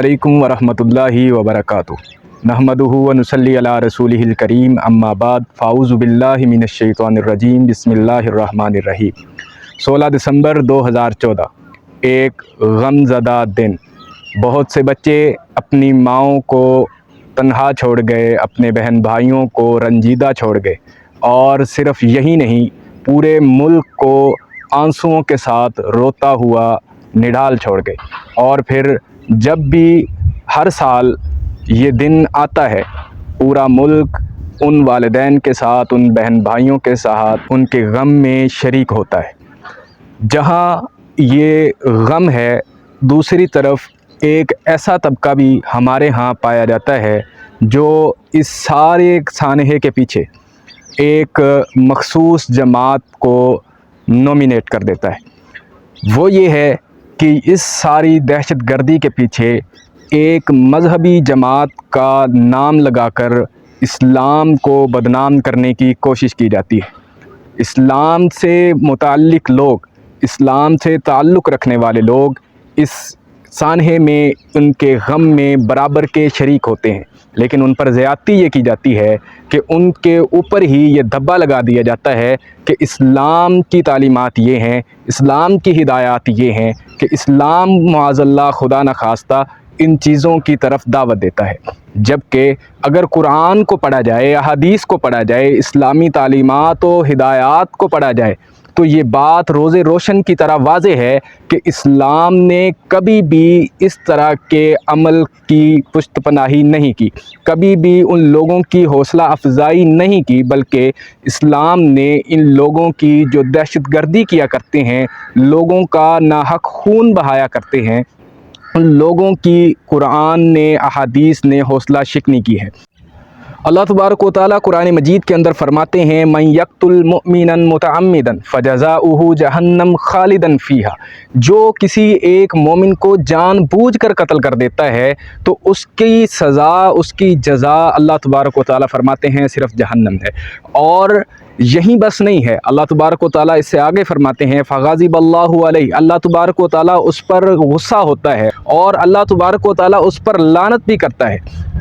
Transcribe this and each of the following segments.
علیکم ورحمۃ وبرکاتہ نحمدہ و نصلی علی رسولہ الکریم اما بعد فاعوذ باللہ من الشیطان الرجیم بسم اللہ الرحمن الرحیم 16 دسمبر 2014 ایک غم زدہ دن۔ بہت سے بچے اپنی ماؤں کو تنہا چھوڑ گئے، اپنے بہن بھائیوں کو رنجیدہ چھوڑ گئے، اور صرف یہی نہیں، پورے ملک کو آنسوؤں کے ساتھ روتا ہوا نڈال چھوڑ گئے۔ اور پھر جب بھی ہر سال یہ دن آتا ہے، پورا ملک ان والدین کے ساتھ، ان بہن بھائیوں کے ساتھ ان کے غم میں شریک ہوتا ہے۔ جہاں یہ غم ہے، دوسری طرف ایک ایسا طبقہ بھی ہمارے ہاں پایا جاتا ہے جو اس سارے سانحے کے پیچھے ایک مخصوص جماعت کو نومینیٹ کر دیتا ہے۔ وہ یہ ہے کہ اس ساری دہشت گردی کے پیچھے ایک مذہبی جماعت کا نام لگا کر اسلام کو بدنام کرنے کی کوشش کی جاتی ہے۔ اسلام سے متعلق لوگ، اسلام سے تعلق رکھنے والے لوگ اس سانحے میں، ان کے غم میں برابر کے شریک ہوتے ہیں، لیکن ان پر زیادتی یہ کی جاتی ہے کہ ان کے اوپر ہی یہ دھبا لگا دیا جاتا ہے کہ اسلام کی تعلیمات یہ ہیں، اسلام کی ہدایات یہ ہیں کہ اسلام معاذ اللہ خدا نخواستہ ان چیزوں کی طرف دعوت دیتا ہے۔ جبکہ اگر قرآن کو پڑھا جائے، احادیث کو پڑھا جائے، اسلامی تعلیمات و ہدایات کو پڑھا جائے، تو یہ بات روز روشن کی طرح واضح ہے کہ اسلام نے کبھی بھی اس طرح کے عمل کی پشت پناہی نہیں کی، کبھی بھی ان لوگوں کی حوصلہ افزائی نہیں کی، بلکہ اسلام نے ان لوگوں کی جو دہشت گردی کیا کرتے ہیں، لوگوں کا ناحق خون بہایا کرتے ہیں، ان لوگوں کی قرآن نے، احادیث نے حوصلہ شکنی کی ہے۔ اللہ تبارک و تعالیٰ قرآن مجید کے اندر فرماتے ہیں من یقتل مؤمنا متعمدا فجزاؤہ جہنم خالدا فیہا، جو کسی ایک مومن کو جان بوجھ کر قتل کر دیتا ہے تو اس کی سزا، اس کی جزا اللہ تبارک و تعالیٰ فرماتے ہیں صرف جہنم ہے۔ اور یہیں بس نہیں ہے، اللہ تبارک و تعالیٰ اس سے آگے فرماتے ہیں فغضب اللہ علیہ، اللہ تبارک و تعالیٰ اس پر غصہ ہوتا ہے، اور اللہ تبارک و تعالیٰ اس پر لعنت بھی کرتا ہے،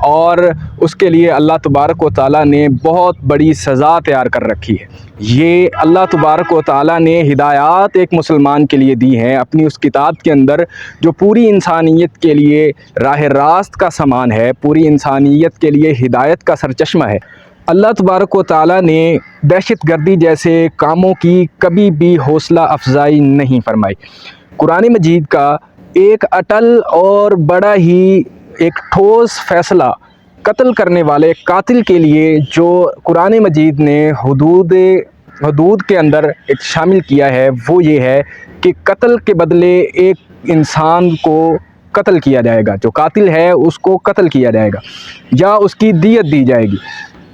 اور اس کے لیے اللہ تبارک و تعالیٰ نے بہت بڑی سزا تیار کر رکھی ہے۔ یہ اللہ تبارک و تعالیٰ نے ہدایات ایک مسلمان کے لیے دی ہیں اپنی اس کتاب کے اندر، جو پوری انسانیت کے لیے راہ راست کا سامان ہے، پوری انسانیت کے لیے ہدایت کا سرچشمہ ہے۔ اللہ تبارک و تعالیٰ نے دہشت گردی جیسے کاموں کی کبھی بھی حوصلہ افزائی نہیں فرمائی۔ قرآن مجید کا ایک اٹل اور بڑا ہی ایک ٹھوس فیصلہ قتل کرنے والے قاتل کے لیے جو قرآن مجید نے حدود کے اندر ایک شامل کیا ہے، وہ یہ ہے کہ قتل کے بدلے ایک انسان کو قتل کیا جائے گا، جو قاتل ہے اس کو قتل کیا جائے گا یا اس کی دیت دی جائے گی۔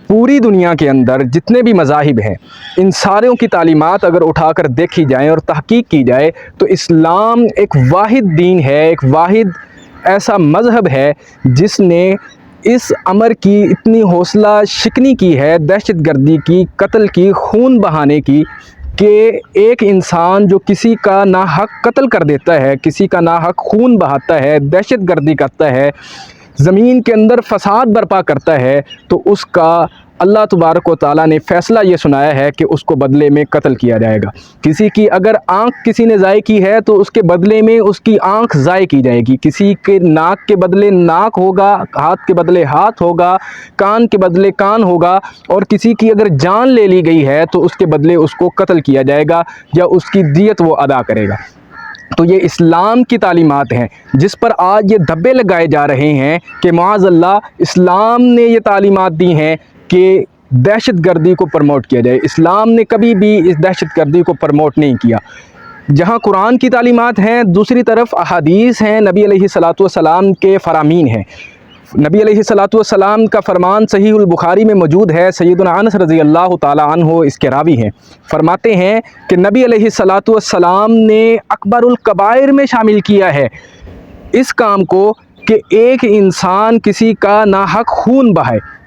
پوری دنیا کے اندر جتنے بھی مذاہب ہیں، ان ساروں کی تعلیمات اگر اٹھا کر دیکھی جائیں اور تحقیق کی جائے تو اسلام ایک واحد دین ہے، ایک واحد ایسا مذہب ہے جس نے اس امر کی اتنی حوصلہ شکنی کی ہے، دہشت گردی کی، قتل کی، خون بہانے کی، کہ ایک انسان جو کسی کا ناحق قتل کر دیتا ہے، کسی کا ناحق خون بہاتا ہے، دہشت گردی کرتا ہے، زمین کے اندر فساد برپا کرتا ہے، تو اس کا اللہ تبارک و تعالیٰ نے فیصلہ یہ سنایا ہے کہ اس کو بدلے میں قتل کیا جائے گا۔ کسی کی اگر آنکھ کسی نے ضائع کی ہے تو اس کے بدلے میں اس کی آنکھ ضائع کی جائے گی، کسی کے ناک کے بدلے ناک ہوگا، ہاتھ کے بدلے ہاتھ ہوگا، کان کے بدلے کان ہوگا، اور کسی کی اگر جان لے لی گئی ہے تو اس کے بدلے اس کو قتل کیا جائے گا یا اس کی دیت وہ ادا کرے گا۔ تو یہ اسلام کی تعلیمات ہیں جس پر آج یہ دھبے لگائے جا رہے ہیں کہ معاذ اللہ اسلام نے یہ تعلیمات دی ہیں کہ دہشت گردی کو پروموٹ کیا جائے۔ اسلام نے کبھی بھی اس دہشت گردی کو پروموٹ نہیں کیا۔ جہاں قرآن کی تعلیمات ہیں، دوسری طرف احادیث ہیں، نبی علیہ الصلاۃ والسلام کے فرامین ہیں۔ نبی علیہ الصلاۃ والسلام کا فرمان صحیح البخاری میں موجود ہے، سیدنا انس رضی اللہ تعالیٰ عنہ اس کے راوی ہیں، فرماتے ہیں کہ نبی علیہ الصلاۃ والسلام نے اکبر الکبائر میں شامل کیا ہے اس کام کو کہ ایک انسان کسی کا ناحق خون بہائے،